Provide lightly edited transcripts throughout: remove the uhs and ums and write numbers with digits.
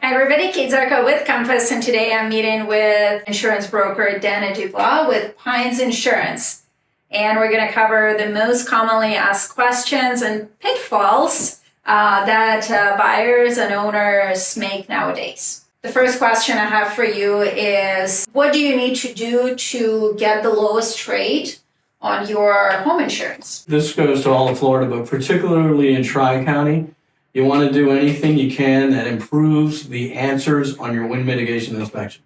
Hi everybody, Kate Zhurko with Compass, and today I'm meeting with insurance broker Dana DuBois with Pines Insurance. And we're going to cover the most commonly asked questions and pitfalls that buyers and owners make nowadays. The first question I have for you is, what do you need to do to get the lowest rate on your home insurance? This goes to all of Florida, but particularly in Tri-County. You want to do anything you can that improves the answers on your wind mitigation inspection.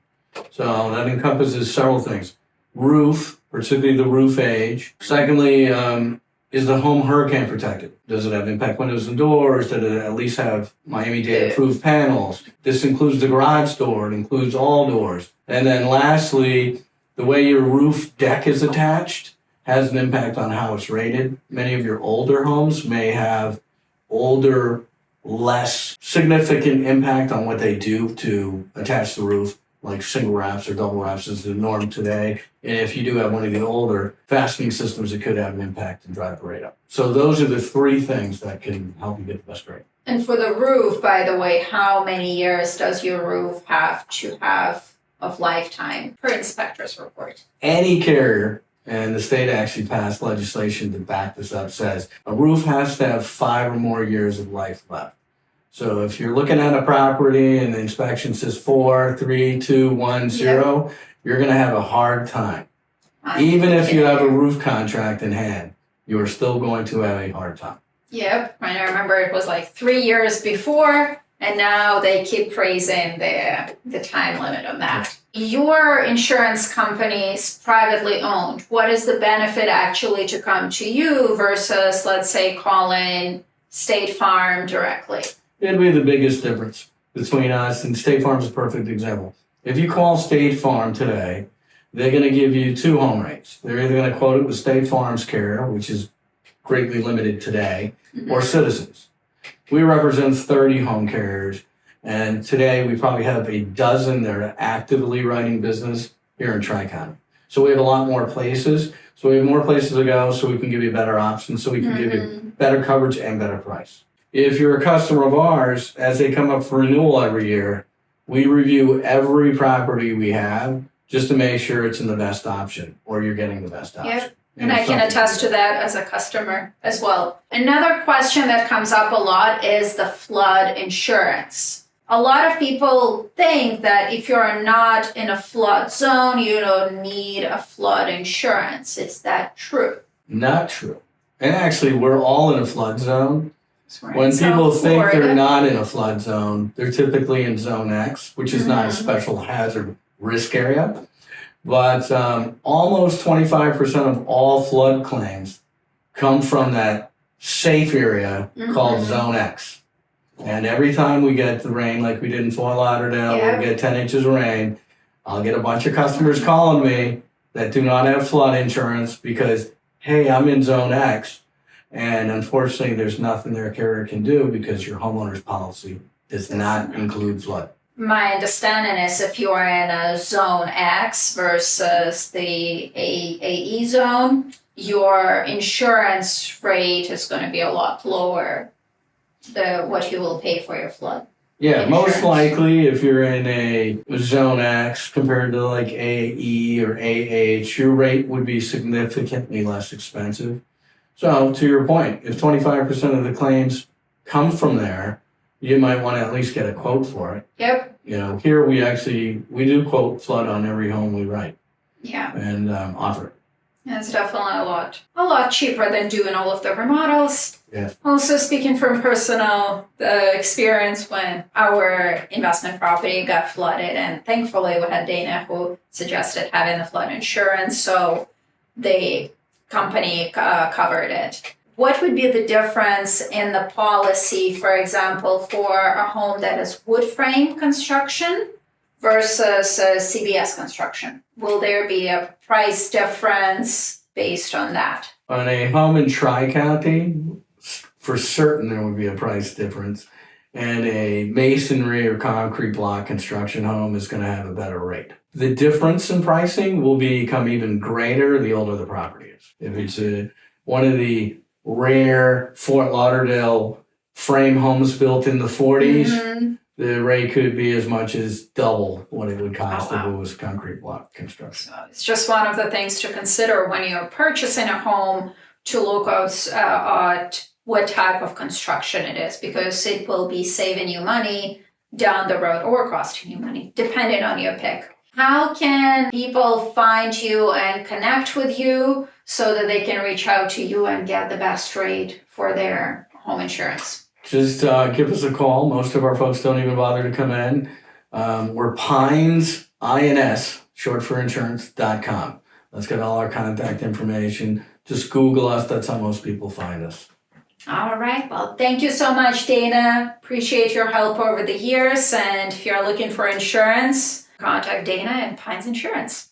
So that encompasses several things. Roof, particularly the roof age. Secondly, is the home hurricane protected? Does it have impact windows and doors? Does it at least have Miami-Dade approved panels? This includes the garage door. It includes all doors. And then lastly, the way your roof deck is attached has an impact on how it's rated. Many of your older homes may have older, less significant impact on what they do to attach the roof, like single wraps or double wraps is the norm today. And if you do have one of the older fastening systems, it could have an impact and drive the rate up. So those are the three things that can help you get the best rate. And for the roof, by the way, how many years does your roof have to have of lifetime per inspector's report? Any carrier, and the state actually passed legislation to back this up, says a roof has to have 5 or more years of life left. So if you're looking at a property and the inspection says 4, 3, 2, 1, 0, you're going to have a hard time. Even if you have a roof contract in hand, you are still going to have a hard time. Yep. I remember it was like 3 years before, and now they keep raising the time limit on that. Your insurance company is privately owned. What is the benefit actually to come to you versus, let's say, calling State Farm directly? It'd be the biggest difference between us, and State Farm is a perfect example. If you call State Farm today, they're going to give you 2 home rates. They're either going to quote it with State Farm's carrier, which is greatly limited today, or Citizens. We represent 30 home carriers, and today we probably have a dozen that are actively writing business here in Tri-County. So we have a lot more places. So we have more places to go, so we can give you better options, so we can give you better coverage and better price. If you're a customer of ours, as they come up for renewal every year, we review every property we have just to make sure it's in the best option or you're getting the best option. Yep. And I can attest to that as a customer as well. Another question that comes up a lot is the flood insurance. A lot of people think that if you're not in a flood zone, you don't need a flood insurance. Is that true? Not true. And actually, we're all in a flood zone. When people think they're not in a flood zone, they're typically in Zone X, which is not a special hazard risk area. But almost 25% of all flood claims come from that safe area called Zone X. And every time we get the rain, like we did in Fort Lauderdale, where we get 10 inches of rain, I'll get a bunch of customers calling me that do not have flood insurance because, hey, I'm in Zone X. And unfortunately, there's nothing their carrier can do because your homeowner's policy does not include flood. My understanding is if you are in a Zone X versus the AE zone, your insurance rate is going to be a lot lower than what you will pay for your flood. Yeah, insurance. Most likely if you're in a Zone X compared to like AE or AH, your rate would be significantly less expensive. So to your point, if 25% of the claims come from there, you might want to at least get a quote for it. Yep. You know, here we do quote flood on every home we write. Yeah. And offer it. It's definitely a lot cheaper than doing all of the remodels. Yeah. Also, speaking from personal experience, when our investment property got flooded, and thankfully we had Dana who suggested having the flood insurance, so the company covered it. What would be the difference in the policy, for example, for a home that is wood frame construction versus CBS construction? Will there be a price difference based on that? On a home in Tri-County, for certain there would be a price difference. And a masonry or concrete block construction home is going to have a better rate. The difference in pricing will become even greater the older the property is. If it's one of the rare Fort Lauderdale frame homes built in the 40s, the rate could be as much as double what it would cost Oh, wow. if it was concrete block construction. So it's just one of the things to consider when you're purchasing a home, to look at what type of construction it is, because it will be saving you money down the road or costing you money, depending on your pick. How can people find you and connect with you so that they can reach out to you and get the best rate for their home insurance? Just give us a call. Most of our folks don't even bother to come in. We're Pines, INS, short for insurance.com. That's got all our contact information. Just Google us. That's how most people find us. All right. Well, thank you so much, Dana. Appreciate your help over the years. And if you're looking for insurance, contact Dana at Pines Insurance.